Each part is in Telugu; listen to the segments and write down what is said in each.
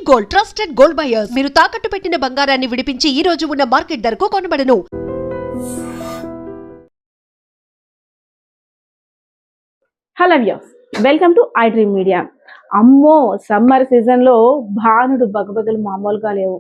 గోల్డ్ ట్రస్టెడ్ గోల్డ్ బయర్స్ మీరు తాకట్టు పెట్టిన బంగారాన్ని విడిపించి ఈ రోజు ఉన్న మార్కెట్ ధరకు కొనబడను. Hello views, welcome to iDream Media. అమ్మో, సమ్మర్ సీజన్లో భానుడు బగబగలు మామూలుగా లేవు.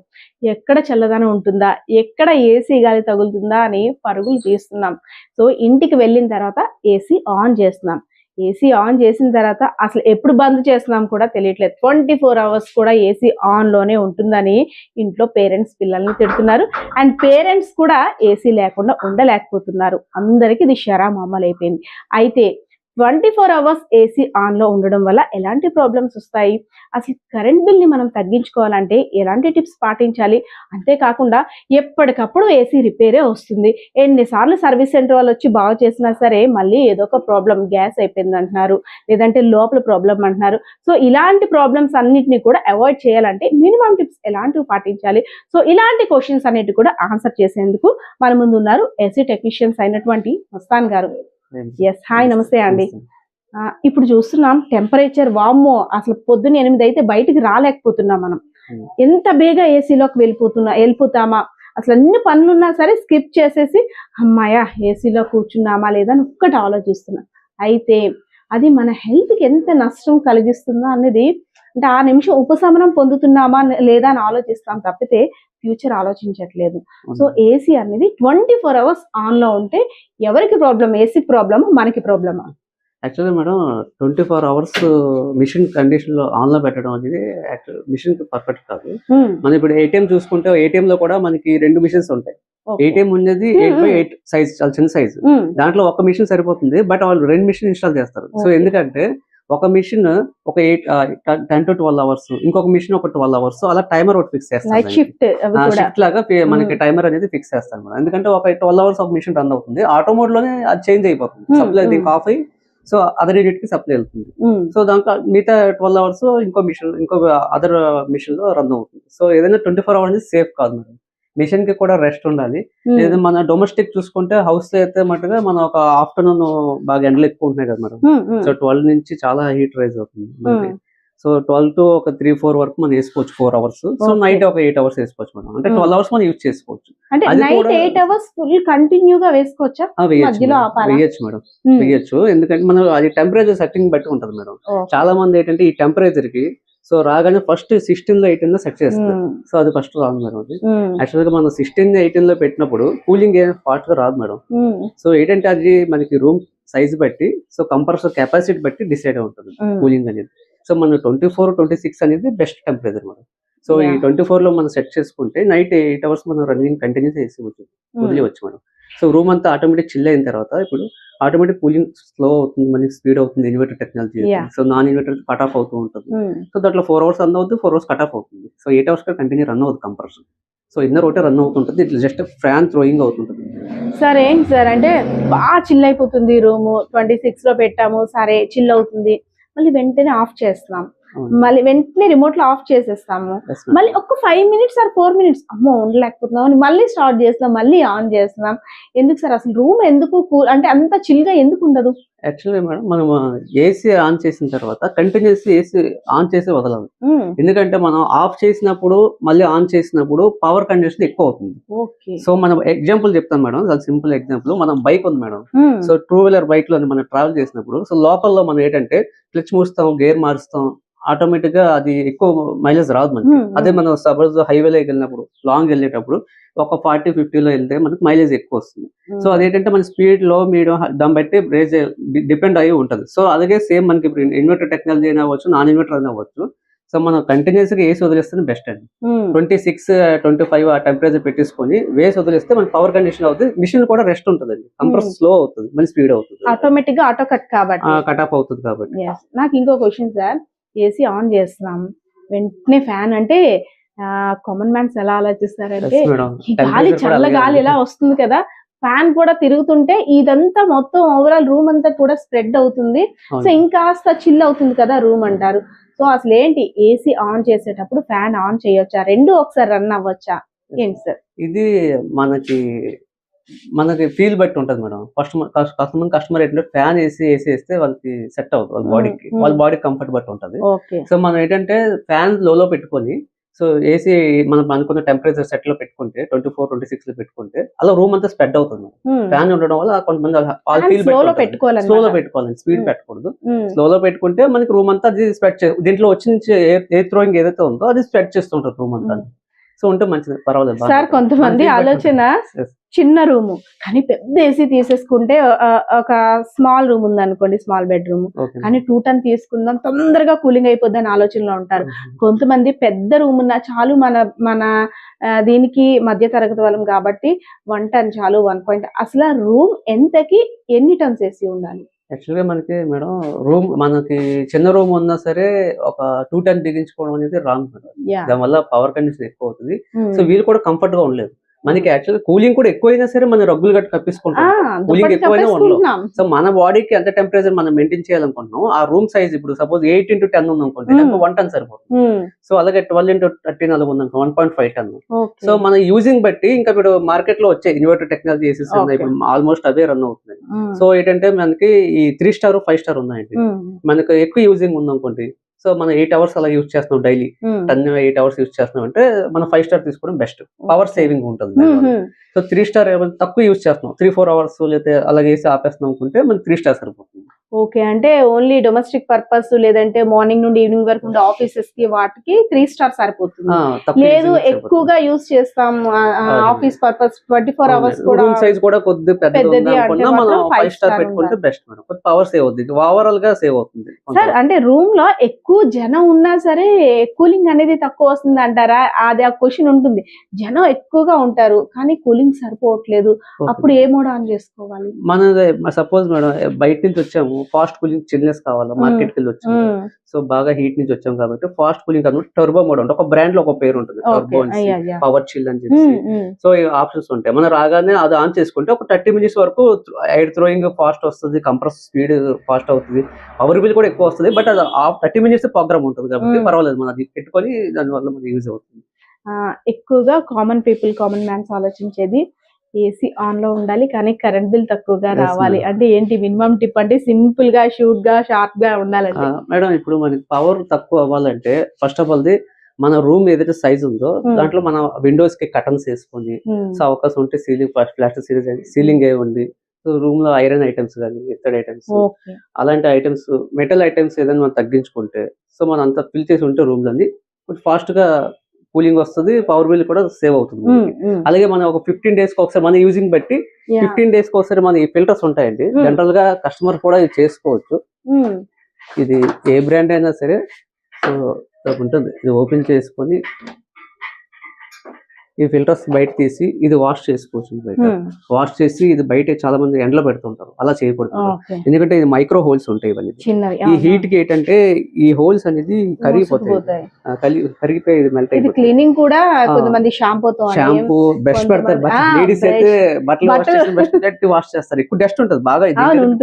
ఎక్కడ చల్లదనం ఉంటుందా, ఎక్కడ ఏసీ గాలి తగులుతుందా అని పరుగులు తీస్తున్నాం. సో ఇంటికి వెళ్ళిన తర్వాత ఏసీ ఆన్ చేస్తున్నాం. ఏసీ ఆన్ చేసిన తర్వాత అసలు ఎప్పుడు బంద్ చేస్తున్నాం కూడా తెలియట్లేదు. 24 hours కూడా ఏసీ ఆన్లోనే ఉంటుందని ఇంట్లో పేరెంట్స్ పిల్లల్ని తిడుతున్నారు. అండ్ పేరెంట్స్ కూడా ఏసీ లేకుండా ఉండలేకపోతున్నారు. అందరికీ ఇది షరా మామూలు అయిపోయింది. అయితే 24 hours ఏసీ ఆన్లో ఉండడం వల్ల ఎలాంటి ప్రాబ్లమ్స్ వస్తాయి, అసలు కరెంట్ బిల్ని మనం తగ్గించుకోవాలంటే ఎలాంటి టిప్స్ పాటించాలి, అంతేకాకుండా ఎప్పటికప్పుడు ఏసీ రిపేరే వస్తుంది. ఎన్నిసార్లు సర్వీస్ సెంటర్ వాళ్ళు వచ్చి బాగు చేసినా సరే మళ్ళీ ఏదో ఒక ప్రాబ్లం, గ్యాస్ అయిపోయింది అంటున్నారు, లేదంటే లోపల ప్రాబ్లం అంటున్నారు. సో ఇలాంటి ప్రాబ్లమ్స్ అన్నిటిని కూడా అవాయిడ్ చేయాలంటే మినిమం టిప్స్ ఎలాంటివి పాటించాలి? సో ఇలాంటి క్వశ్చన్స్ అన్నిటి కూడా ఆన్సర్ చేసేందుకు మన ముందు ఉన్నారు ఏసీ టెక్నీషియన్స్ అయినటువంటి మస్తాన్ గారు. ఎస్, హాయ్, నమస్తే అండి. ఇప్పుడు చూస్తున్నాం టెంపరేచర్, వామ్మో, అసలు పొద్దున్న 8 అయితే బయటికి రాలేకపోతున్నాం మనం. ఎంత బేగా ఏసీలోకి వెళ్ళిపోతామా, అసలు అన్ని పనులున్నా సరే స్కిప్ చేసేసి అమ్మాయ ఏసీలో కూర్చున్నామా లేదా అని ఒక్కటి ఆలోచిస్తున్నాం. అయితే అది మన హెల్త్కి ఎంత నష్టం కలిగిస్తుందో అనేది, అంటే ఆ నిమిషం ఉపశమనం పొందుతున్నామా లేదా అని ఆలోచిస్తాం తప్పితే ఫ్యూచర్ ఆలోచించట్లేదు. సో ఏసీ అనేది 24 hours ఆన్లో ఉంటే ఎవరికి ప్రాబ్లం? ఏసీ ప్రాబ్లమ్, మనకి ప్రాబ్లమా? Actually madam 24 hours machine condition లో ఆన్ లో పెట్టడం అనేది మిషన్ కి పర్ఫెక్ట్ కాదు. మనం ఇప్పుడు ఏటీఎం చూసుకుంటే ఏటీఎం లో కూడా మనకి 2 మిషన్స్ ఉంటాయి. ఏటీఎం ఉన్నది 8x8 సైజ్, చాలా చిన్న సైజ్. దాంట్లో ఒక మిషన్ సరిపోతుంది, బట్ వాళ్ళు 2 మిషన్ ఇన్స్టాల్ చేస్తారు. సో ఎందుకంటే ఒక మిషన్ ఒక 10 to 12 hours, ఇంకొక మిషన్ ఒక 12 hours, అలా టైమర్ ఒకటి ఫిక్స్ చేస్తారు. షిఫ్ట్ లాగా మనకి టైమర్ అనేది ఫిక్స్ చేస్తాను. ఎందుకంటే ఒక 12 hours ఒక మిషన్ రన్ అవుతుంది, ఆటో మోడ్ లోనే అది చేంజ్ అయిపోతుంది. సప్లై దీనికి ఆఫ్ అయ్యి సో అదర్ యూనిట్ కి సప్లై వెళ్తుంది. సో దాంట్లో మిగతా 12 hours ఇంకో అదర్ మిషన్ లో రన్ అవుతుంది. సో ఏదైనా 24 hours అనేది సేఫ్ కాదు మేడం. మిషన్ కి కూడా రెస్ట్ ఉండాలి. లేదా మన డొమెస్టిక్ చూసుకుంటే హౌస్ లో అయితే మటుగా మనం ఒక ఆఫ్టర్నూన్ బాగా ఎండలు ఎక్కువ ఉంటున్నాయి కదా మేడం. సో 12 నుంచి చాలా హీట్ రైజ్ అవుతుంది. సో 12 to ఒక 3-4 వరకు మనం వేసుకోవచ్చు 4 hours. సో నైట్ ఒక 8 hours వేసుకోవచ్చు మేడం. అంటే 12 hours మనం యూజ్ చేసుకోవచ్చు. అంటే నైట్ 8 hours ఫుల్ కంటిన్యూగా వేసుకోవచ్చా? వేయచ్చు మేడం, వేయచ్చు. ఎందుకంటే మనం అది టెంపరేచర్ సెట్టింగ్ బట్టి ఉంటది మేడం. చాలా మంది ఏంటంటే ఈ టెంపరేచర్ కి సో రాగానే ఫస్ట్ 16 లో 18 లో సెట్ చేస్తారు. సో అది ఫస్ట్ రాదు మేడం. అది యాక్చువల్ గా మనం 16-18 లో పెట్టినప్పుడు కూలింగ్ ఏం ఫాస్ట్ గా రాదు మేడం. సో ఏంటంటే అది మనకి రూమ్ సైజ్ బట్టి, సో కంప్రెసర్ కెపాసిటీ బట్టి డిసైడ్ ఉంటుంది కూలింగ్ అనేది. సో మన 24-26 అనేది బెస్ట్ టెంపరేచర్ మేడం. సో ఈ 24 లో మనం సెట్ చేసుకుంటే నైట్ 8 hours మనం రన్నింగ్ కంటిన్యూస్ వేసుకోవచ్చు, వదిలేవచ్చు మేడం. సో రూమ్ అంతా ఆటోమేటిక్ చిల్ అయిన తర్వాత ఇప్పుడు ఆటోమేటిక్ కూలింగ్ స్లో అవుతుంది, మనకి స్పీడ్ అవుతుంది. Inverter technology, so non inverter cut off అవుతూ ఉంటుంది. సో దాంట్లో 4 hours రన్ అవుతుంది, 4 hours కట్ ఆఫ్ అవుతుంది. సో 8 hours కంటిన్యూ రన్ అవుతుంది కంప్రెసర్. సో ఇన్నర్ ఒకటే రన్ అవుతుంటుంది, ఇట్లా జస్ట్ ఫ్యాన్ థ్రోయింగ్ అవుతుంటుంది. సార్ ఏంటి సార్ అంటే బాగా చిల్ అయిపోతుంది రూమ్, 26 లో పెట్టాము, సరే చిల్ అవుతుంది, మళ్ళీ వెంటనే ఆఫ్ చేస్తున్నాం, మళ్ళీ వెంటనే రిమోట్ లో ఆఫ్ చేసేస్తాము, మళ్ళీ ఒక 5 minutes or 4 minutes అమ్మో ఉండలేకపోతున్నాం అని మళ్ళీ స్టార్ట్ చేస్తున్నాం, మళ్ళీ ఆన్ చేస్తున్నాం. ఎందుకు సార్ అసలు రూమ్ ఎందుకు అంటే అంత చిల్ గా ఎందుకు ఉండదు? యాక్చువల్లీ మేడం మనం ఏసీ ఆన్ చేసిన తర్వాత కంటిన్యూస్ ఏసీ ఆన్ చేసి వదలాలి. ఎందుకంటే మనం ఆఫ్ చేసినప్పుడు మళ్ళీ ఆన్ చేసినప్పుడు పవర్ కంజెషన్ ఎక్కువ అవుతుంది. సో మనం ఎగ్జాంపుల్ చెప్తాను మేడం, చాలా సింపుల్ ఎగ్జాంపుల్. మనం బైక్ ఉంది మేడం. సో 2-wheeler బైక్ లో మనం ట్రావెల్ చేసినప్పుడు సో లోకల్లో మనం ఏంటంటే క్లచ్ మూస్తాం, గేర్ మారుస్తాం, ఆటోమేటిక్ గా అది ఎక్కువ మైలేజ్ రాదు మనకి. అదే మనం సపోజ్ హైవేలోకి వెళ్ళినప్పుడు, లాంగ్ వెళ్ళేటప్పుడు ఒక 40-50 లో వెళ్తే మనకి మైలేజ్ ఎక్కువ వస్తుంది. సో అదేంటంటే మన స్పీడ్ లో మీడియం దాన్ని బట్టి రేజ్ డిపెండ్ అయ్యి ఉంటుంది. సో అలాగే సేమ్ మనకి ఇప్పుడు ఇన్వర్టర్ టెక్నాలజీ అయినా అవ్వచ్చు, నాన్ ఇన్వర్టర్ అయినా అవ్వచ్చు. సో మనం కంటిన్యూస్ గా వేసి వదిలేస్తే బెస్ట్ అండి. 26-25 ఆ టెంపరేచర్ పెట్టేసుకొని వేసి వదిలేస్తే మనకి పవర్ కండిషన్ అవుతుంది, మిషన్ కూడా రెస్ట్ ఉంటుంది అండి. కంప్రెస్ స్లో అవుతుంది, మళ్ళీ స్పీడ్ అవుతుంది, ఆటోమేటిక్ గా ఆటో కట్ కాబట్టి కట్ ఆఫ్ అవుతుంది. కాబట్టి నాకు ఇంకో క్వశ్చన్ సార్, ఏసీ ఆన్ చేస్తున్నాం వెంటనే ఫ్యాన్ అంటే కామన్ మ్యాన్స్ ఎలా ఆలోచిస్తారంటే గాలి, చల్ల గాలి ఎలా వస్తుంది కదా, ఫ్యాన్ కూడా తిరుగుతుంటే ఇదంతా మొత్తం ఓవరాల్ రూమ్ అంతా కూడా స్ప్రెడ్ అవుతుంది, సో ఇంకాస్త చిల్ అవుతుంది కదా రూమ్ అంటారు. సో అసలు ఏంటి, ఏసీ ఆన్ చేసేటప్పుడు ఫ్యాన్ ఆన్ చేయొచ్చా, రెండు ఒకసారి రన్ అవ్వచ్చా, ఏంటి సార్? ఇది మనకి ఫీల్ బట్టి ఉంటుంది మేడం. కస్టమర్ ఏంటంటే ఫ్యాన్ ఏసీ వేస్తే వాళ్ళకి సెట్ అవుతుంది, వాళ్ళ బాడీకి కంఫర్ట్ బట్టి ఉంటుంది. సో మనం ఏంటంటే ఫ్యాన్ లో పెట్టుకొని సో ఏసీ మనం అనుకున్న టెంపరేచర్ సెట్ లో పెట్టుకుంటే 24, 26 లో పెట్టుకుంటే అలా రూమ్ అంతా స్ప్రెడ్ అవుతుంది. ఫ్యాన్ ఉండడం వల్ల కొంతమంది స్లోలో పెట్టుకోవాలి, స్లోలో పెట్టుకోవాలి, స్పీడ్ పెట్టకూడదు. స్లోలో పెట్టుకుంటే మనకి రూమ్ అంతా అది స్ప్రెడ్ దీంట్లో వచ్చి ఎయిర్ థ్రోయింగ్ ఏదైతే ఉందో అది స్ప్రెడ్ చేస్తుంటారు రూమ్ అంతా. సో ఉంటే మంచిది, పర్వాలేదు. సార్ కొంతమంది ఆలోచన చిన్న రూమ్ కానీ పెద్ద ఏసీ తీసేసుకుంటే ఒక స్మాల్ రూమ్ ఉంది అనుకోండి, స్మాల్ బెడ్రూమ్, కానీ 2 టన్ తీసుకుందాం తొందరగా కూలింగ్ అయిపోద్ది అని ఆలోచనలో ఉంటారు. కొంతమంది పెద్ద రూమ్ ఉన్నా చాలు, మన దీనికి మధ్య తరగతి వాళ్ళం కాబట్టి 1 టన్ చాలు, 1 అసలు రూమ్ ఎంతకి ఎన్ని టన్స్ ఏసీ ఉండాలి? యాక్చువల్గా మనకి మేడం రూమ్ మనకి చిన్న రూమ్ ఉన్నా సరే ఒక 2 టన్ బిగించుకోవడం అనేది రాంగ్ మేడం. దానివల్ల పవర్ కండిషన్ ఎక్కువ అవుతుంది. సో వీళ్ళు కూడా కంఫర్ట్ గా ఉండలేదు. మనకి యాక్చువల్గా కూలింగ్ కూడా ఎక్కువైనా సరే మనం రగ్గులు గట్టి కప్పించుకుంటాం, కూలింగ్ ఎక్కువైనా ఉండలేం. సో మన బాడీకి ఎంత టెంపరేచర్ మనం మెయింటైన్ చేయాలనుకుంటున్నాం, ఆ రూమ్ సైజ్ ఇప్పుడు సపోజ్ 8 into 10 ఉంది అనుకోండి, 1 టన్ సరిపోతుంది. సో అలాగే 12 into 13 అలా ఉంది అనుకో 1.5 టన్. సో మన యూజింగ్ బట్టి ఇంకా ఇప్పుడు మార్కెట్ లో వచ్చే ఇన్వర్టర్ టెక్నాలజీ ఏసీస్ ఉన్నాయి, ఇప్పుడు ఆల్మోస్ట్ అవే రన్ అవుతున్నాయి. సో ఏంటంటే మనకి ఈ 3 స్టార్ 5 స్టార్ ఉన్నాయండి. మనకు ఎక్కువ యూజింగ్ ఉంది అనుకోండి, సో మనం 8 hours అలా యూజ్ చేస్తున్నాం డైలీ, 8 hours యూజ్ చేస్తున్నాం అంటే మనం 5 స్టార్ తీసుకోవడం బెస్ట్, పవర్ సేవింగ్ ఉంటుంది. సో 3 స్టార్ తక్కువ యూజ్ చేస్తున్నాం, 3-4 hours లేకపోతే అలాగే వేసి ఆపేస్తున్నాం అనుకుంటే మనకి 3 స్టార్ సరిపోతుంది. ఓకే, అంటే ఓన్లీ డొమెస్టిక్ పర్పస్ లేదంటే మార్నింగ్ నుండి ఈవినింగ్ వరకు ఉండే ఆఫీసెస్ కి వాటికి 3 స్టార్ సరిపోతుంది. లేదు ఎక్కువగా యూజ్ చేస్తాం ఆఫీస్ పర్పస్ 24 hours కూడా, రూమ్ సైజ్ కూడా కొద్ది పెద్దది అనుకున్నా మనం 5 స్టార్ పెట్టుకుంటే బెస్ట్ మేడం, కొద్ది పవర్ సేవ్ అవుతుంది, ఓవరాల్ గా సేవ్ అవుతుంది. సార్ అంటే రూమ్ లో ఎక్కువ జనం ఉన్నా సరే కూలింగ్ అనేది తక్కువ వస్తుంది అంటారా? అది ఆ క్వశ్చన్ ఉంటుంది. జనం ఎక్కువగా ఉంటారు కానీ కూలింగ్ సరిపోవట్లేదు, అప్పుడు ఏ మోడ్ ఆన్ చేసుకోవాలి? మన సపోజ్ మేడం బయట నుంచి వచ్చాము, ఫాస్ట్ కూలింగ్ చిల్నెస్ కావాలా, మార్కెట్ కి వెళ్ళి వచ్చాము, సో బాగా హీట్ నుంచి వచ్చాం కాబట్టి ఫాస్ట్ కూలింగ్ కాబట్టి టర్బో మోడ్ ఉంటుంది. ఒక బ్రాండ్ లో ఒక పేరు ఉంటుంది, టర్బో అని, పవర్ చిల్ అని చెప్పి. సో ఈ ఆప్షన్స్ ఉంటాయి. మనం రాగానే అది ఆన్ చేసుకుంటే ఒక 30 minutes వరకు ఎయిర్ థ్రోయింగ్ ఫాస్ట్ వస్తుంది, కంప్రెస్ స్పీడ్ ఫాస్ట్ అవుతుంది, పవర్ బిల్ కూడా ఎక్కువ వస్తుంది. బట్ అది 30 minutes ప్రోగ్రామ్ ఉంటుంది కాబట్టి పర్వాలేదు, మనం అది పెట్టుకొని దాని వల్ల మనకి యూజ్ అవుతుంది. ఎక్కువగా కామన్ పీపుల్, కామన్ మ్యాన్స్ ఆలోచించేది ఏసీ ఆన్ లో ఉండాలి కానీ కరెంట్ బిల్ తక్కువగా రావాలి అంటే ఏంటి మినిమం టిప్? అంటే సింపుల్ గా, షూట్ గా, షార్ప్ గా ఉండాలంటే మేడం ఇప్పుడు మనకి పవర్ తక్కువ అవ్వాలంటే ఫస్ట్ ఆఫ్ ఆల్ మన రూమ్ ఏదైతే సైజ్ ఉందో దాంట్లో మన విండోస్ కి కటన్స్ వేసుకొని, సో అవకాశం ఉంటే సీలింగ్ ప్లాస్టిక్ సీలింగ్ ఏ ఉంది, సో రూమ్ లో ఐరన్ ఐటమ్స్ కానీ ఇతర ఐటమ్స్, అలాంటి ఐటమ్స్, మెటల్ ఐటమ్స్ ఏదైనా మనం తగ్గించుకుంటే, సో మనం అంతా ఫిల్ చేసి ఉంటే రూమ్ లో ఫాస్ట్ గా కూలింగ్ వస్తుంది, పవర్ బిల్ కూడా సేవ్ అవుతుంది. అలాగే మనం ఒక 15 days కి ఒకసారి మన యూజింగ్ బట్టి 15 days కి ఒకసారి మన ఈ ఫిల్టర్స్ ఉంటాయండి, జనరల్ గా కస్టమర్ కూడా ఇది చేసుకోవచ్చు. ఇది ఏ బ్రాండ్ అయినా సరే సో ఉంటుంది, ఇది ఓపెన్ చేసుకొని ఈ ఫిల్టర్స్ బయట తీసి ఇది వాష్ చేసుకోవచ్చు. బయట వాష్ చేసి ఇది బయట చాలా మంది ఎండలో పెడుతుంటారు, అలా చేయకూడదు. ఎందుకంటే ఇది మైక్రో హోల్స్ ఉంటాయి ఇవన్నీ. ఈ హీట్ కి ఏంటంటే ఈ హోల్స్ అనేది కరిగిపోతాయి, కరిగిపోయి మెల్ట్ అయిపోయి. క్లీనింగ్ కూడా కొంతమంది షాంపూ బ్రష్ పెడతారు, లేడీస్ అయితే బట్టలు వాష్ చేసి బ్రష్ వాష్ చేస్తారు, ఎక్కువ డస్ట్ ఉంటుంది, బాగా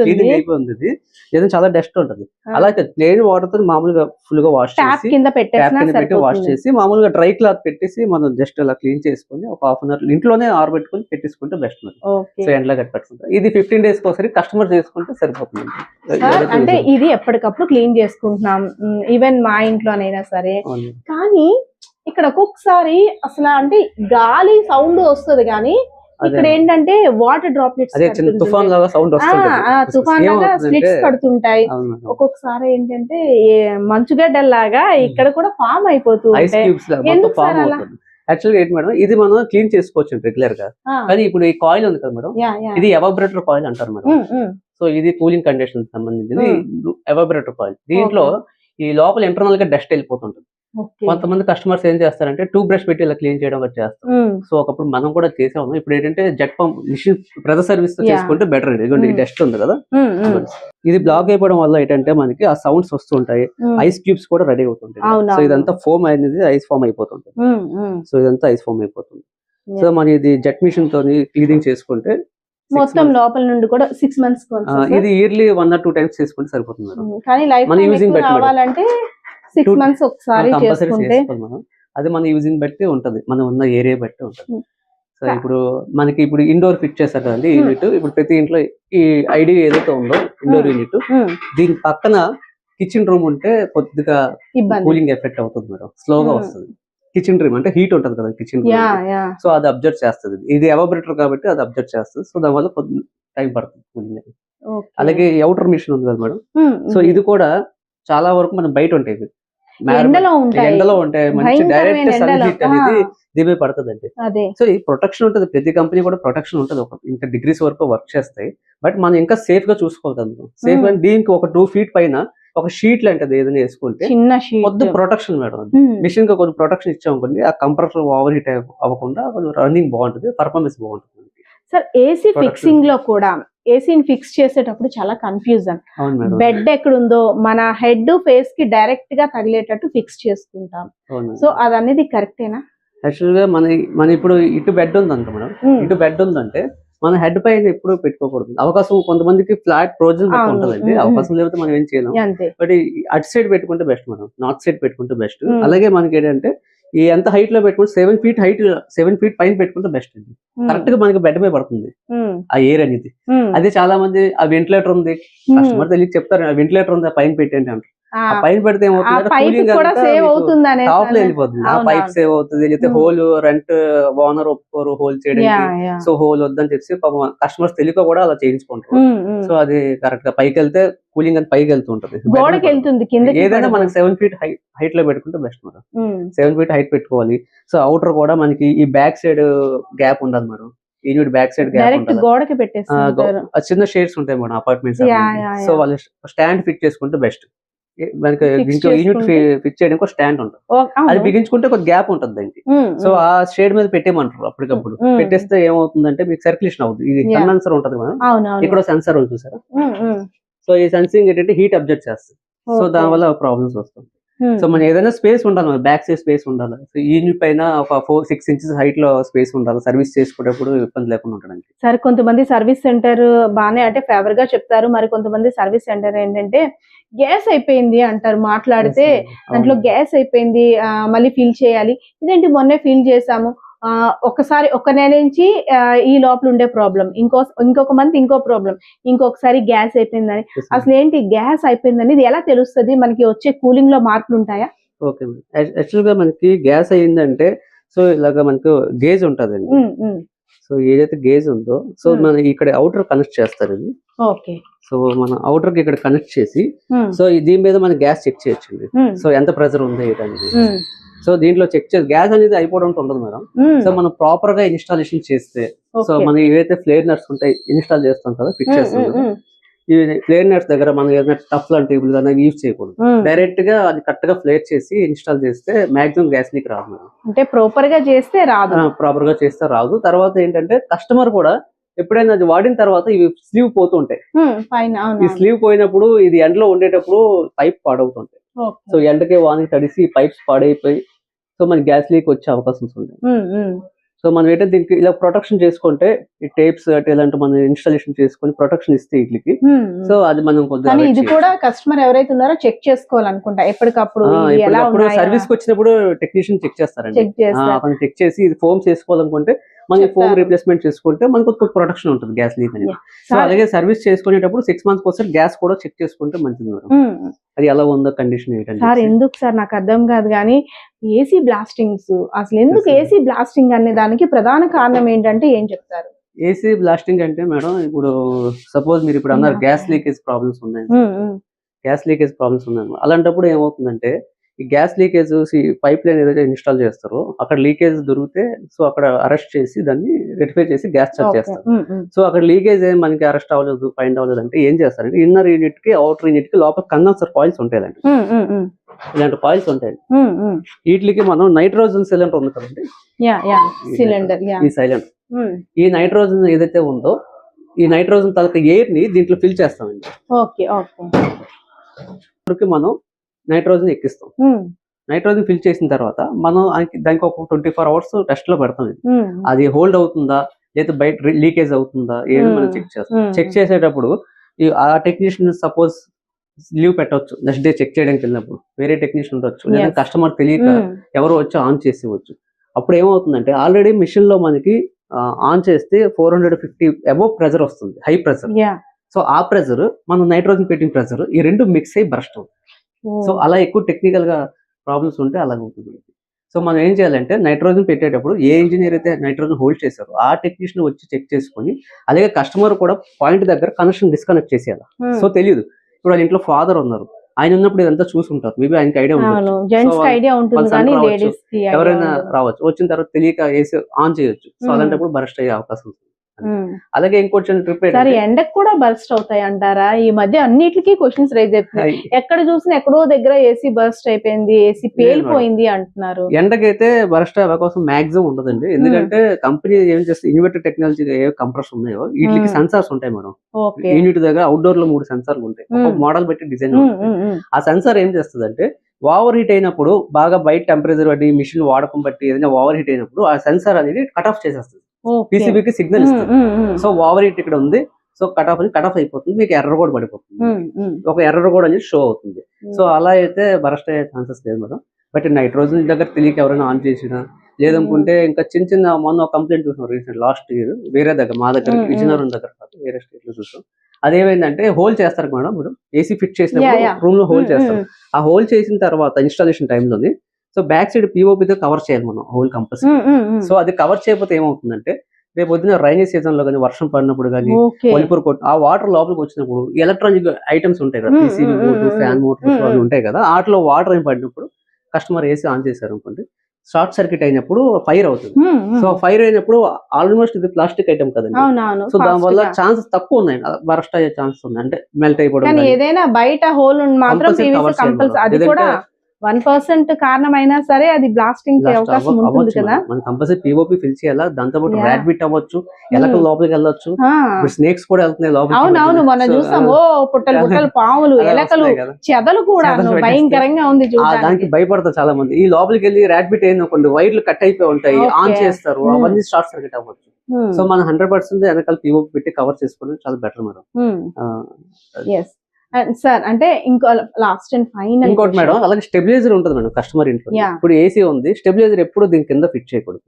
క్లీనింగ్ అయిపోయింది, ఇది ఏదైనా చాలా డస్ట్ ఉంటుంది. అలాగే ప్లెయిన్ వాటర్ తో మామూలుగా ఫుల్ గా వాష్ చేసి పెట్టి వాష్ చేసి మామూలుగా డ్రై క్లాత్ పెట్టేసి మనం జస్ట్ అలా క్లీన్ చేసుకుని ఒక 1/2 hour ఇంట్లోనే ఆరబెట్టుకుని పెట్టేసుకుంటే బెస్ట్. సో ఎండ్లో కట్టుకుంటాం. ఇది 15 days కి ఒకసారి కస్టమర్ చేసుకుంటే సరిపోతుంది. అంటే ఇది ఎప్పటికప్పుడు క్లీన్ చేసుకుంటున్నాం, ఈవెన్ మా ఇంట్లోనైనా సరే. కానీ ఇక్కడ ఒక్కొక్కసారి అసలు అంటే గాలి సౌండ్ వస్తుంది కానీ ఇక్కడ ఏంటంటే వాటర్ డ్రాప్లెట్స్, తుఫాన్ లాగా సౌండ్ వస్తుంది, తుఫాన్ లాగా స్లిట్స్ కడుతుంటాయి. ఒక్కొక్కసారి ఏంటంటే మంచుగడ్డల్లాగా ఇక్కడ కూడా ఫామ్ అయిపోతూ ఉంటాయి. యాక్చువల్గా ఏంటి మేడం, ఇది మనం క్లీన్ చేసుకోవచ్చు రెగ్యులర్ గా. కానీ ఇప్పుడు ఈ కాయిల్ ఉంది కదా మేడం, ఇది ఎవాపరేటర్ కాయిల్ అంటారు మేడం. సో ఇది కూలింగ్ కండిషన్ సంబంధించింది ఎవాపరేటర్ కాయిల్. దీంట్లో ఈ లోపల ఇంటర్నల్ గా డస్ట్ వెళ్ళిపోతుంటుంది. కొంతమంది కస్టమర్స్ ఏం చేస్తారంటే టూత్ బ్రష్ పెట్టి ఇలా క్లీన్ చేయడం చేస్తారు. సో ఒకప్పుడు మనం కూడా చేసాము. ఇప్పుడు ఏంటంటే jet pump machine pressure service తో చేసుకుంటే బెటర్ అండి. ఇదిగోండి డస్ట్ ఉంది కదా, ఇది బ్లాక్ అయిపోవడం వల్ల ఏంటంటే మనకి ఆ సౌండ్స్ వస్తుంటాయి, ఐస్ క్యూబ్స్ కూడా రెడీ అవుతుంటాయి. సో ఇదంతా ఫోమ్ అనేది ఐస్ ఫామ్ అయిపోతుంది. సో ఇదంతా ఐస్ ఫామ్ అయిపోతుంది. సో మరి ఇది జెట్ మిషన్ తో క్లీనింగ్ చేసుకుంటే మొత్తం లోపల నుండి కూడా 6 months ఇది ఇయర్లీ 1 or 2 times చేసుకుంటే సరిపోతుంది. కానీ లైఫ్ టైం ఎక్కువ రావాలంటే 6 months ఒకసారి చేసుకుంటే అది మన యూజింగ్ బట్టి ఉంటది, మనం ఉన్న ఏరియా బట్టి ఉంటది. సో ఇప్పుడు మనకి ఇప్పుడు ఇండోర్ ఫిట్ చేస్తారు కదండి యూనిట్. ఇప్పుడు ప్రతి ఇంట్లో ఈ ఐడి ఏదైతే ఉందో ఇండోర్ యూనిట్, దీని పక్కన కిచెన్ రూమ్ ఉంటే కొద్దిగా కూలింగ్ ఎఫెక్ట్ అవుతుంది మేడం, స్లోగా వస్తుంది. కిచెన్ డ్రీమ్ అంటే హీట్ ఉంటుంది కదా కిచెన్ యా యా సో అది అబ్జర్వ్ చేస్తుంది. ఇది ఎవాబరేటర్ కాబట్టి అది అబ్జర్వ్ చేస్తుంది. సో దానివల్ల కొద్ది టైం పడుతుంది కూలింగ్ అనేది. అలాగే అవుటర్ మిషన్ ఉంది కదా మేడం, సో ఇది కూడా చాలా వరకు మనం బయట ఉంటాయి ఇవి. ఎండలో ఉంటాయి, మంచి డైరెక్ట్ సన్ హీట్ అనేది దీని మీద పడుతుంది. సో ఈ ప్రొటెక్షన్ ఉంటుంది, ప్రతి కంపెనీ కూడా ప్రొటెక్షన్ ఉంటుంది, ఒక ఇంత డిగ్రీస్ వరకు వర్క్ చేస్తాయి. బట్ మనం ఇంకా సేఫ్ గా చూసుకోవాలి. సేఫ్ అంటే దీనికి ఒక 2 feet పైన ఒక షీట్ లాంటిది ఏదైనా వేసుకుంటే కొద్ది ప్రొటెక్షన్ మేడం. మిషన్ కి కొద్ది ప్రొటెక్షన్ ఇచ్చామనుకోండి, ఆ కంప్రెసర్ ఓవర్ హీట్ అవ్వకుండా రన్నింగ్ బాగుంటుంది, పర్ఫార్మెన్స్ బాగుంటుంది. సార్ ఏసీ ఫిక్సింగ్ లో కూడా ఏసీని ఫిక్స్ చేసేటప్పుడు చాలా కన్ఫ్యూజన్. బెడ్ ఎక్కడుందో మన హెడ్ ఫేస్ కి డైరెక్ట్ గా తగిలేటట్టు ఫిక్స్ చేసుకుంటాం. సో అది అనేది కరెక్టేనా? యాక్చువల్ గా మన ఇప్పుడు ఇటు బెడ్ ఉందంట మేడం, ఇటు బెడ్ ఉందంటే మన హెడ్ పైన ఎప్పుడు పెట్టుకోకూడదు. అవకాశం కొంతమందికి ఫ్లాట్ ప్రొవిజన్ ఉంటుందండి, అవకాశం లేకపోతే మనం ఏం చేయలేం. బట్ అటు సైడ్ పెట్టుకుంటే బెస్ట్ మేడం, నార్త్ సైడ్ పెట్టుకుంటే బెస్ట్. అలాగే మనకి ఏంటంటే ఈ ఎంత హైట్ లో పెట్టుకుంటే 7 feet హైట్, 7 feet పైన పెట్టుకుంటే బెస్ట్ అండి. కరెక్ట్ గా మనకి బెడ్ మీద పడుతుంది ఆ ఎయిర్ అనేది. అదే చాలా మంది ఆ వెంటిలేటర్ ఉంది, కస్టమర్ తెలియక చెప్తారు ఆ వెంటిలేటర్ ఉంది పైన పెట్టండి అంటారు. ఆ పైన పెడితే ఏమవుతుంది, టాప్ లో వెళ్ళిపోతుంది, ఆ పైప్ సేవ్ అవుతుంది. లేకపోతే హోల్ రెంట్ ఓనర్ ఒప్పుకోరు హోల్ చేయడానికి, సో హోల్ వద్దని చెప్పి కస్టమర్స్ తెలియక కూడా అలా చేయించుకుంటారు. సో అది కరెక్ట్ గా పైకి వెళ్తే కూలింగ్ అని పైకి వెళ్తూ ఉంటుంది, ఏదైనా మనకి 7 feet హైట్ లో పెట్టుకుంటే బెస్ట్ మేడం. 7 feet హైట్ పెట్టుకోవాలి. సో అవుటర్ కూడా మనకి ఈ బ్యాక్ సైడ్ గ్యాప్ ఉండదు madam, unit back side gap చిన్న షేడ్స్ ఉంటాయి మేడం అపార్ట్మెంట్స్. సో వాళ్ళు స్టాండ్ ఫిట్ చేసుకుంటే బెస్ట్. మనకి దీంట్లో యూనిట్ ఫిక్స్ చేయడానికి ఒక స్టాండ్ ఉంటుంది, అది బిగించుకుంటే ఒక గ్యాప్ ఉంటుంది దానికి. సో ఆ షేడ్ మీద పెట్టేయమంటారు అప్పటికప్పుడు. పెట్టేస్తే ఏమవుతుందంటే మీకు సర్క్యులేషన్ అవుతుంది. ఇది సెన్సర్ ఉంటుంది మేడం, ఇక్కడ సెన్సర్ ఉంది చూసారా. సో ఈ సెన్సింగ్ ఏంటంటే హీట్ అబ్జర్వ్ చేస్తుంది, సో దాని వల్ల ప్రాబ్లమ్స్ వస్తుంది. సో మనం ఏదైనా స్పేస్ ఉండాలి, బ్యాక్ సైడ్ స్పేస్ ఉండాలి. సో యూనిట్ పైన ఒక 4-6 inches హైట్ లో స్పేస్ ఉండాలి, సర్వీస్ చేసుకునేప్పుడు ఇబ్బంది లేకుండా ఉండడానికి. సరే కొంతమంది సర్వీస్ సెంటర్ బానే అంటే ఫేవర్ గా చెప్తారు, మరి కొంతమంది సర్వీస్ సెంటర్ ఏంటంటే గ్యాస్ అయిపోయింది అంటారు మాట్లాడితే, దాంట్లో గ్యాస్ అయిపోయింది మళ్ళీ ఫిల్ చేయాలి. ఇదేంటి మొన్నే ఫిల్ చేసాము, ఒకసారి ఒక నెల నుంచి ఈ లోపల ఉండే ప్రాబ్లం, ఇంకొక మంత్ ఇంకో ప్రాబ్లం, ఇంకొకసారి గ్యాస్ అయిపోయిందని. అసలు ఏంటి గ్యాస్ అయిపోయిందని ఇది ఎలా తెలుస్తుంది? మనకి వచ్చే కూలింగ్ లో మార్పులు ఉంటాయా? ఓకే, యాక్చువల్ గా మనకి గ్యాస్ అయ్యిందంటే సో ఇలాగ మనకు గేజ్ ఉంటదండి. సో ఏదైతే గేజ్ ఉందో సో మన ఇక్కడ అవుటర్ కనెక్ట్ చేస్తారు ఇది. ఓకే, సో మన అవుటర్ కి ఇక్కడ కనెక్ట్ చేసి సో దీని మీద మన గ్యాస్ చెక్ చేయొచ్చు. సో ఎంత ప్రెషర్ ఉంది అనేది. సో దీంట్లో చెక్ చేసి గ్యాస్ అనేది అయిపోవడం ఉండదు మేడం. సో మనం ప్రాపర్ గా ఇన్స్టాలేషన్ చేస్తే, సో మనం ఏవైతే ఫ్లేర్ నట్స్ ఉంటాయి ఇన్స్టాల్ చేస్తాం కదా, ఫిక్స్ చేస్తాం కదా, ఈ ఫ్లేర్ నట్స్ దగ్గర మనం ఏదైనా టఫ్ లాంటి టేబుల్ అనేది యూజ్ చేయకూడదు. డైరెక్ట్ గా అది కరెక్ట్ గా ఫ్లేర్ చేసి ఇన్స్టాల్ చేస్తే మాక్సిమం గ్యాస్ లీక్ రాదు మేడం. అంటే ప్రాపర్ గా చేస్తే రాదు, ప్రాపర్ గా చేస్తే రాదు. తర్వాత ఏంటంటే కస్టమర్ కూడా ఎప్పుడైనా అది వాడిన తర్వాత ఇవి స్లీవ్ పోతూ ఉంటాయి. ఈ స్లీవ్ పోయినప్పుడు ఇది ఎండలో ఉండేటప్పుడు పైప్ పాడవుతుంటాయి. సో ఎండకే వానికి తడిసి పైప్స్ పాడైపోయి సో మనకి గ్యాస్ లీక్ వచ్చే అవకాశం ఉంటాయి. సో మనం ఏంటంటే దీనికి ఇలా ప్రొటెక్షన్ చేసుకుంటే ఈ టేప్స్ ఇలాంటి మనం ఇన్స్టాలేషన్ చేసుకొని ప్రొటెక్షన్ ఇస్తే వీటికి, సో అది మనం కొద్దిగా ఇది కూడా కస్టమర్ ఎవరైతే ఉన్నారో చెక్ చేసుకోవాలనుకుంటా ఎప్పటికప్పుడు. సర్వీస్ కి వచ్చినప్పుడు టెక్నీషియన్ చెక్ చేస్తారండి, అతను చెక్ చేసి ఇది ఫోమ్ చేసుకోవాలనుకుంటే మనకి ఫోమ్ రీప్లేస్మెంట్ చేసుకుంటే మనకు ఒక ప్రొటెక్షన్ ఉంటుంది గ్యాస్ లీక్ అనేది. సో అలాగే సర్వీస్ చేసుకునేటప్పుడు 6 months ఒకసారి గ్యాస్ కూడా చెక్ చేసుకుంటే మంచిది మేడం, అది ఎలా ఉందో కండిషన్ ఏంటంటే. సార్ ఎందుకు సార్ నాకు అర్థం కాదు కానీ ఏసీ బ్లాస్టింగ్స్ అసలు ఎందుకు ఏసీ బ్లాస్టింగ్ అనే దానికి ప్రధాన కారణం ఏంటంటే ఏం చెప్తారు? ఏసీ బ్లాస్టింగ్ అంటే మేడం ఇప్పుడు సపోజ్ మీరు ఇప్పుడు అన్నారు గ్యాస్ లీకేజ్ ప్రాబ్లమ్స్ ఉన్నాయి, గ్యాస్ లీకేజ్ ప్రాబ్లమ్స్ ఉన్నాయి. అలాంటప్పుడు ఏమవుతుందంటే ఈ గ్యాస్ లీకేజ్ పైప్ లైన్ ఏదైతే ఇన్స్టాల్ చేస్తారో అక్కడ లీకేజ్ దొరికితే సో అక్కడ అరెస్ట్ చేసి దాన్ని రెక్టిఫై చేసి గ్యాస్ చార్జ్ చేస్తారు. సో అక్కడ లీకేజ్ మనకి అరెస్ట్ అవ్వలేదు, ఫైండ్ అవ్వలేదు అంటే ఏం చేస్తారంటే ఇన్నర్ యూనిట్ కి అవుటర్ యూనిట్ కి లోపల కండెన్సర్ కాయిల్స్ ఉంటాయండి, ఇలాంటి కాయిల్స్ ఉంటాయండి. వీటికి మనం నైట్రోజన్ సిలిండర్ ఉంది కదండి, ఈ సిలిండర్, ఈ నైట్రోజన్ ఏదైతే ఉందో ఈ నైట్రోజన్ తాలూకా ఎయిర్ ని దీంట్లో ఫిల్ చేస్తామండి. మనం నైట్రోజన్ ఎక్కిస్తాం. నైట్రోజన్ ఫిల్ చేసిన తర్వాత మనం దానికి ఒక 24 hours టెస్ట్ లో పెడతాం. అది హోల్డ్ అవుతుందా లేదా బయట లీకేజ్ అవుతుందా ఏమి మనం చెక్ చేస్తాం. చెక్ చేసేటప్పుడు ఆ టెక్నీషియన్ సపోజ్ లీవ్ పెట్టవచ్చు, నెక్స్ట్ డే చెక్ చేయడానికి వెళ్ళినప్పుడు వేరే టెక్నీషియన్ ఉండొచ్చు, లేదా కస్టమర్ తెలియక ఎవరు వచ్చి ఆన్ చేసేవచ్చు. అప్పుడు ఏమవుతుందంటే ఆల్రెడీ మిషన్ లో మనకి ఆన్ చేస్తే 450 అబోవ్ ప్రెజర్ వస్తుంది, హై ప్రెజర్. సో ఆ ప్రెజర్ మనం నైట్రోజన్ పెట్టిన ప్రెజర్ ఈ రెండు మిక్స్ అయ్యి బర్స్ట్ అవుతుంది. సో అలా ఎక్కువ టెక్నికల్ గా ప్రాబ్లమ్స్ ఉంటే అలాగ ఉంటుంది. సో మనం ఏం చేయాలంటే నైట్రోజన్ పెట్టేటప్పుడు ఏ ఇంజనీర్ అయితే నైట్రోజన్ హోల్డ్ చేశారో ఆ టెక్నీషియన్ వచ్చి చెక్ చేసుకొని, అలాగే కస్టమర్ కూడా పాయింట్ దగ్గర కనెక్షన్ డిస్కనెక్ట్ చేసేయాలి. సో తెలియదు, ఇప్పుడు వాళ్ళ ఇంట్లో ఫాదర్ ఉన్నారు, ఆయన ఉన్నప్పుడు ఇదంతా చూసుకుంటారు, మేబీ ఆయనకి ఐడియా ఉంటుంది, ఎవరైనా రావచ్చు, వచ్చిన తర్వాత తెలియక వేసి ఆన్ చేయొచ్చు. సో అలాంటప్పుడు బరస్ట్ అయ్యే అవకాశం ఉంది. అలాగే ఇంకోటి ట్రిప్ ఎండకు కూడా బర్స్ట్ అవుతాయి అంటారా? ఈ మధ్య అన్నిటికీ క్వశ్చన్స్ రైజ్ అవుతున్నాయి. ఎక్కడ చూసినా ఎక్కడో దగ్గర ఏసీ బర్స్ట్ అయిపోయింది, ఏసీ పేలిపోయింది అంటున్నారు. ఎండకైతే బర్స్ట్ అయ్యే అవకాశం మాక్సిమం ఉండదండి. ఎందుకంటే కంపెనీ ఏం చేస్తే ఇన్వర్టర్ టెక్నాలజీ ఏ కంప్రెస్ ఉన్నాయో వీటికి సెన్సార్స్ ఉంటాయి మేడం. యూనిట్ దగ్గర అవుట్డోర్ లో 3 సెన్సార్లు ఉంటాయి, మోడల్ బట్టి డిజైన్. ఆ సెన్సార్ ఏం చేస్తుంది అంటే ఓవర్ హీట్ అయినప్పుడు, బాగా బయట టెంపరేచర్ బట్టి, మిషన్ వాడకం బట్టి ఏదైనా ఓవర్ హీట్ అయినప్పుడు ఆ సెన్సార్ అనేది కట్ ఆఫ్ చేసేస్తుంది, పీసీబీకి సిగ్నల్ ఇస్తుంది. సో ఓవర్ హీట్ ఇక్కడ ఉంది, సో కట్ ఆఫ్ అయిపోతుంది, మీకు ఎర్రర్ కూడా పడిపోతుంది, ఒక ఎర్రర్ కూడా అనేది షో అవుతుంది. సో అలా అయితే బరస్ట్ అయ్యే ఛాన్సెస్ లేదు మేడం. బట్ నైట్రోజన్ దగ్గర తెలియక ఎవరైనా ఆన్ చేసినా, లేదనుకుంటే ఇంకా చిన్న మొన్న కంప్లైంట్ చూసాం రీసెంట్ లాస్ట్ ఇయర్ వేరే దగ్గర, మా దగ్గర విజయనగరం దగ్గర కాదు, వేరే స్టేట్ లో చూసాం. అదేమైందంటే హోల్ చేస్తారు మేడం, మీరు ఏసీ ఫిట్ చేసినప్పుడు రూమ్ లో హోల్ చేస్తారు. ఆ హోల్ చేసిన తర్వాత ఇన్స్టాలేషన్ టైంలోని సో బ్యాక్ సైడ్ పిఓపితో కవర్ చేయాలి మనం హోల్ కంపల్సరీ. సో అది కవర్ చేయకపోతే ఏమవుతుందంటే రేపు పొద్దున రైనీ సీజన్ లో కానీ, వర్షం పడినప్పుడు కానీ, ఒలిపురు కొట్టు ఆ వాటర్ లోపలికి వచ్చినప్పుడు ఎలక్ట్రానిక్ ఐటమ్స్ ఉంటాయి కదా, పీసీబీ బోర్డు, ఫ్యాన్ మోటార్స్ అవి ఉంటాయి కదా, వాటిలో వాటర్ ఏం పడినప్పుడు కస్టమర్ ఏసీ ఆన్ చేశారు అనుకోండి, షార్ట్ సర్క్యూట్ అయినప్పుడు ఫైర్ అవుతుంది. సో ఫైర్ అయినప్పుడు ఆల్మోస్ట్ ఇది ప్లాస్టిక్ ఐటమ్ కదండి, సో దాని వల్ల ఛాన్సెస్ తక్కువ ఉన్నాయి, బరస్ట్ అయ్యే ఛాన్సెస్ ఉన్నాయి, అంటే మెల్ట్ అయిపోవడం. ఏదైనా బయట హోల్ అది కూడా 1% కారణమైనా సరే అది బ్లాస్టింగ్ అవకాశం ఉంటుంది కదా. మనం కంపల్సరీ పిఓపి ఫిల్ చేయాలా, దాంతో పాటు ర్యాట్ బిట్ అవ్వచ్చు, ఎలకలు లోపలికి వెళ్ళొచ్చు, స్నేక్స్ కూడా వెళ్తున్నాయి లోపలికి. అవునవును, మనం చూసాం పుట్టలు పాములు, ఎలకలు, చెదలు కూడా భయంకరంగా ఉంది. దానికి భయపడతారు చాలా మంది. ఈ లోపలికి వెళ్ళి ర్యాట్ బిట్ అయింది అనుకోండి, వైర్లు కట్ అయిపోయి ఉంటాయి, ఆన్ చేస్తారు, అవన్నీ షార్ట్ సర్క్యూట్ అవ్వచ్చు. సో మనం 100% వెనకాల పిఓపి పెట్టి కవర్ చేసుకోవడం చాలా బెటర్ మేడం. సార్ అంటే ఇంకో లాస్ట్ అండ్ ఫైనల్ ఇంకోటి మేడం, అలాగే స్టెబిలైజర్ ఉంటుంది మేడం కస్టమర్ ఇంట్లో. ఇప్పుడు ఏసీ ఉంది, స్టెబిలైజర్ ఎప్పుడు దీని కింద ఫిట్ చేయకూడదు.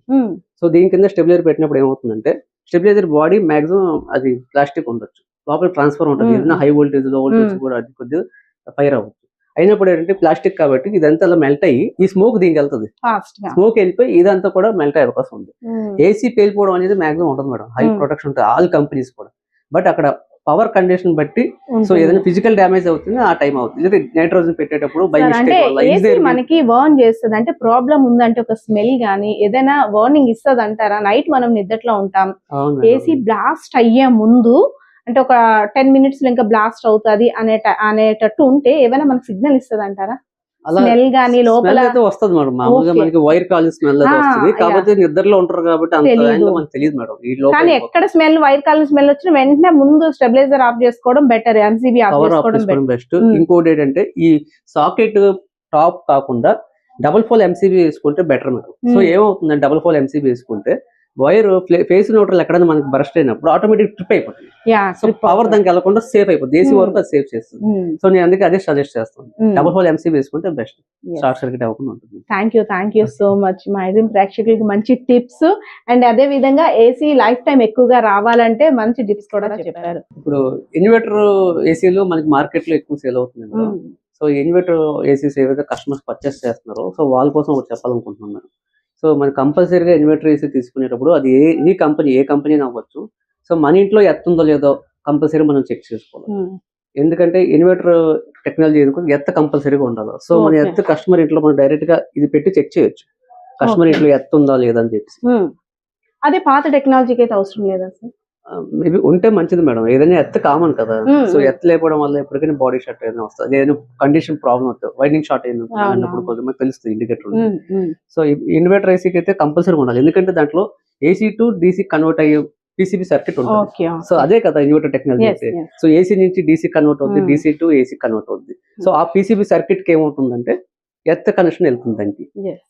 సో దీని కింద స్టెబిలైజర్ పెట్టినప్పుడు ఏమవుతుందంటే స్టెబిలైజర్ బాడీ మాక్సిమం అది ప్లాస్టిక్ ఉండొచ్చు, లోపల ట్రాన్స్ఫర్ ఉంటుంది, ఏదైనా హై వోల్టేజ్ లో వోల్టేజ్ కూడా అది కొద్దిగా ఫైర్ అవ్వచ్చు. అయినప్పుడు ఏంటంటే ప్లాస్టిక్ కాబట్టి ఇదంతా అలా మెల్ట్ అయ్యి ఈ స్మోక్ దీనికి వెళ్తుంది, స్మోక్ వెళ్ళిపోయి ఇదంతా కూడా మెల్ట్ అయ్యే అవకాశం ఉంది. ఏసీ పేలిపోవడం అనేది మాక్సిమం ఉంటుంది మేడం, హై ప్రొటెక్షన్ ఉంటుంది ఆల్ కంపెనీస్ కూడా. బట్ అక్కడ పవర్ కండిషన్ బట్టి సో ఏదైనా ఫిజికల్ డ్యామేజ్ అవుతుంది, ఆ టైం అవుతుంది. నైట్రోజన్ పెట్టేటప్పుడు బై మిస్టేక్ మనకి వార్న్ చేస్తుంది, అంటే ప్రాబ్లం ఉందంటే ఒక స్మెల్ గానీ ఏదైనా వార్నింగ్ ఇస్తుంది అంటారా? నైట్ మనం నిద్రలో ఉంటాం, ఏసీ బ్లాస్ట్ అయ్యే ముందు అంటే ఒక 10 minutes లో ఇంకా బ్లాస్ట్ అవుతుంది అనేటట్టు ఉంటే ఏమైనా మనకి సిగ్నల్ ఇస్తుంది అంటారా? స్మెల్ గానీ లోపల వస్తుంది మేడం, మామూలుగా మనకి వైర్ కాలింగ్ స్మెల్ వస్తుంది, కాకపోతే నిద్రలో ఉంటారు కాబట్టి మనకు తెలియదు మేడం. కానీ ఎక్కడ స్మెల్, వైర్ కాలింగ్ స్మెల్ వచ్చిన వెంటనే ముందు స్టెబిలైజర్ ఆఫ్ చేసుకోవడం బెటర్, ఎంసీబీ ఆఫ్ చేసుకోవడం బెస్ట్. ఇంకోటి ఏంటంటే ఈ సాకెట్ టాప్ కాకుండా డబుల్ ఫోల్ ఎంసీబీ వేసుకుంటే బెటర్ మేడం. సో ఏమవుతుందంటే డబుల్ ఫోల్ ఎంసీబీ వేసుకుంటే వైర్ ఫేస్ న్యూట్రల్ ఎక్కడైనా మనకి బరస్ట్ అయినప్పుడు ఆటోమేటిక్ ట్రిప్ అయిపోతుంది, సో పవర్ దానికి వెళ్ళకుండా సేఫ్ అయిపోతుంది, ఏసీ వరకు అది సేఫ్ చేస్తుంది. సో నేను అందుకే అదే సజెస్ట్ చేస్తాను, డబుల్ హోల్ ఎంసీబీ వేసుకుంటే బెస్ట్, షార్ట్ సర్క్యూట్ అవ్వకుండా ఉంటుంది. థ్యాంక్ యూ సో మచ్ మా ఐడ్రీమ్ ప్రేక్షకులకి మంచి టిప్స్, అండ్ అదే విధంగా ఏసీ లైఫ్ టైం ఎక్కువగా రావాలంటే మంచి టిప్స్ కూడా చెప్పారు. ఇప్పుడు ఇన్వర్టర్ ఏసీలు మనకి మార్కెట్ లో ఎక్కువ సేల్ అవుతుంది. సో ఇన్వర్టర్ ఏసీస్ ఏవైతే కస్టమర్స్ పర్చేస్ చేస్తున్నారో సో వాళ్ళ కోసం ఒకటి చెప్పాలనుకుంటున్నాను. సో మనం కంపల్సరీగా ఇన్వర్టర్ ఏసీ తీసుకునేటప్పుడు అది ఏ కంపెనీ అవ్వచ్చు, సో మన ఇంట్లో ఎత్తుందో లేదో కంపల్సరీ మనం చెక్ చేసుకోవాలి. ఎందుకంటే ఇన్వర్టర్ టెక్నాలజీ ఎత్త కంపల్సరీగా ఉండాలి. సో మన ఎత్త కస్టమర్ ఇంట్లో మనం డైరెక్ట్ గా ఇది పెట్టి చెక్ చేయొచ్చు, కస్టమర్ ఇంట్లో ఎత్తుందా లేదా అని చెప్పి. అదే పాత టెక్నాలజీకి అయితే అవసరం లేదా సార్? మేబీ ఉంటే మంచిది మేడం, ఏదైనా ఎత్త కామన్ కదా. సో ఎత్త లేకపోవడం వల్ల ఎప్పటికైనా బాడీ షార్ట్ ఏదైనా వస్తుంది, ఏదైనా కండిషన్ ప్రాబ్లమ్ అవుతుంది, వైండింగ్ షార్ట్ అయినప్పుడు కొంతమంది తెలుస్తుంది ఇండికేటర్. సో ఇన్వర్టర్ ఏసీకి అయితే కంపల్సరీ ఉండాలి, ఎందుకంటే దాంట్లో ఏసీ టు డీసీ కన్వర్ట్ అయ్యే పీసీబీ సర్క్యూట్ ఉంటుంది. సో అదే కదా ఇన్వర్టర్ టెక్నాలజీ అయితే. సో ఏసీ నుంచి డీసీ కన్వర్ట్ అవుతుంది, డీసీ టు ఏసీ కన్వర్ట్ అవుతుంది. సో ఆ పీసీబీ సర్క్యూట్ కి ఏమవుతుందంటే ఎత్త కనెక్షన్ వెళ్తుంది దానికి.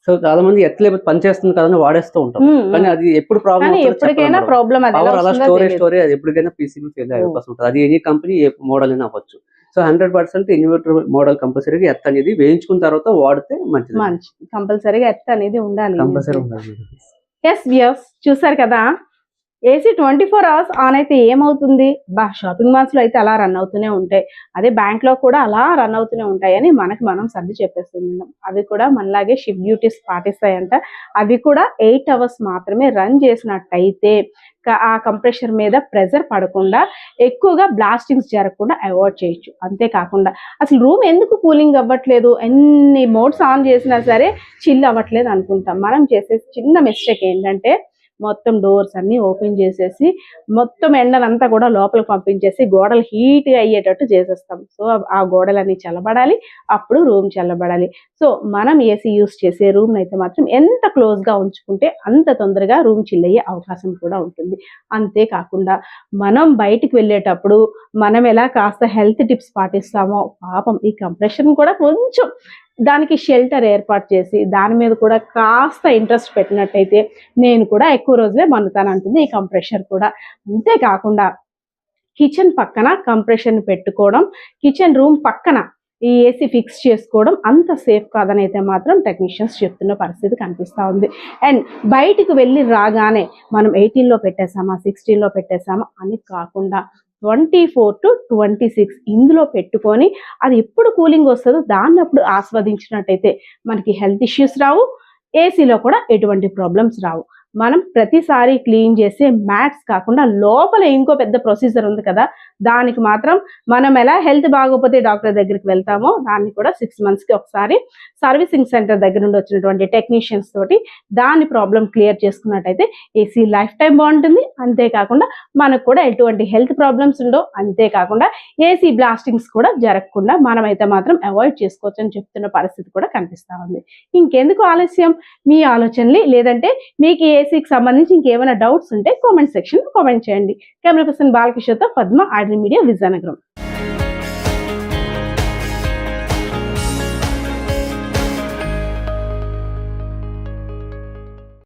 సో చాలా మంది ఎత్త లేకపోతే పని చేస్తుంది కదా వాడేస్తూ ఉంటాం, కానీ అది ఎప్పుడు ప్రాబ్లం పవర్ అలా స్టోరేజ్ అది ఎప్పటికైనా పీసీబీ ఫెయిల్ అయ్యే అవకాశం ఉంటుంది. అది ఎనీ కంపెనీ ఏ మోడల్ అయినా అవ్వచ్చు. సో 100% ఇన్వర్టర్ మోడల్ కంపల్సరీగా ఎత్త అనేది వేయించుకున్న తర్వాత వాడితే మంచిది, కంపల్సరీగా ఎత్త అనేది ఉండాలి, కంపల్సరీ ఉండాలి. చూసారు కదా, ఏసీ 24 అవర్స్ ఆన్ అయితే ఏమవుతుంది? షాపింగ్ మాల్స్లో అయితే అలా రన్ అవుతూనే ఉంటాయి, అదే బ్యాంక్లో కూడా అలా రన్ అవుతూనే ఉంటాయని మనకి మనం సర్ది చెప్పేస్తున్నాం. అవి కూడా మనలాగే షిఫ్ట్ డ్యూటీస్ పాటిస్తాయంట. అవి కూడా 8 అవర్స్ మాత్రమే రన్ చేసినట్టయితే ఆ కంప్రెషర్ మీద ప్రెజర్ పడకుండా ఎక్కువగా బ్లాస్టింగ్స్ జరగకుండా అవాయిడ్ చేయొచ్చు. అంతేకాకుండా అసలు రూమ్ ఎందుకు కూలింగ్ అవ్వట్లేదు, ఎన్ని మోడ్స్ ఆన్ చేసినా సరే చిల్ అవ్వట్లేదు అనుకుంటాం. మనం చేసే చిన్న మిస్టేక్ ఏంటంటే మొత్తం డోర్స్ అన్నీ ఓపెన్ చేసేసి మొత్తం ఎండనంతా కూడా లోపలికి పంపించేసి గోడలు హీట్గా అయ్యేటట్టు చేసేస్తాం. సో ఆ గోడలన్నీ చల్లబడాలి, అప్పుడు రూమ్ చల్లబడాలి. సో మనం ఏసీ యూస్ చేసే రూమ్ అయితే మాత్రం ఎంత క్లోజ్గా ఉంచుకుంటే అంత తొందరగా రూమ్ చిల్ అయ్యే అవకాశం కూడా ఉంటుంది. అంతేకాకుండా మనం బయటికి వెళ్ళేటప్పుడు మనం ఎలా కాస్త హెల్త్ టిప్స్ పాటిస్తామో పాపం ఈ కంప్రెషన్ కూడా కొంచెం దానికి షెల్టర్ ఏర్పాటు చేసి దాని మీద కూడా కాస్త ఇంట్రెస్ట్ పెట్టినట్టయితే నేను కూడా ఎక్కువ రోజులే మన్నుతానంటుంది ఈ కంప్రెషర్ కూడా. అంతేకాకుండా కిచెన్ పక్కన కంప్రెషన్ పెట్టుకోవడం, కిచెన్ రూమ్ పక్కన ఈ ఏసీ ఫిక్స్ చేసుకోవడం అంత సేఫ్ కాదని అయితే మాత్రం టెక్నీషియన్స్ చెప్తున్న పరిస్థితి కనిపిస్తూ ఉంది. అండ్ బయటికి వెళ్ళి రాగానే మనం 18లో పెట్టేసామా 16లో పెట్టేసామా అని కాకుండా 24 to 26 ఇందులో పెట్టుకొని అది ఎప్పుడు కూలింగ్ వస్తుందో దాన్ని అప్పుడు ఆస్వాదించినట్టయితే మనకి హెల్త్ ఇష్యూస్ రావు, ఏసీలో కూడా ఎటువంటి ప్రాబ్లమ్స్ రావు. మనం ప్రతిసారి క్లీన్ చేసే మ్యాట్స్ కాకుండా లోపల ఇంకో పెద్ద ప్రొసీజర్ ఉంది కదా, దానికి మాత్రం మనం ఎలా హెల్త్ బాగోపోతే డాక్టర్ దగ్గరికి వెళ్తామో దాన్ని కూడా 6 monthsకి ఒకసారి సర్వీసింగ్ సెంటర్ దగ్గర నుండి వచ్చినటువంటి టెక్నీషియన్స్ తోటి దాని ప్రాబ్లం క్లియర్ చేసుకున్నట్టయితే ఏసీ లైఫ్ టైం బాగుంటుంది. అంతేకాకుండా మనకు కూడా ఎటువంటి హెల్త్ ప్రాబ్లమ్స్ ఉండవు. అంతేకాకుండా ఏసీ బ్లాస్టింగ్స్ కూడా జరగకుండా మనమైతే మాత్రం అవాయిడ్ చేసుకోవచ్చు అని చెప్తున్న పరిస్థితి కూడా కనిపిస్తూ ఉంది. ఇంకెందుకు ఆలస్యం, మీ ఆలోచనలు లేదంటే మీకు ఏసీకి సంబంధించి ఇంకేమైనా డౌట్స్ ఉంటే కామెంట్ సెక్షన్ కామెంట్ చేయండి. కెమెరా పర్సన్ బాలకిషోర్తో పద్మ, ఐడ్రీమ్ మీడియా, విజయనగరం.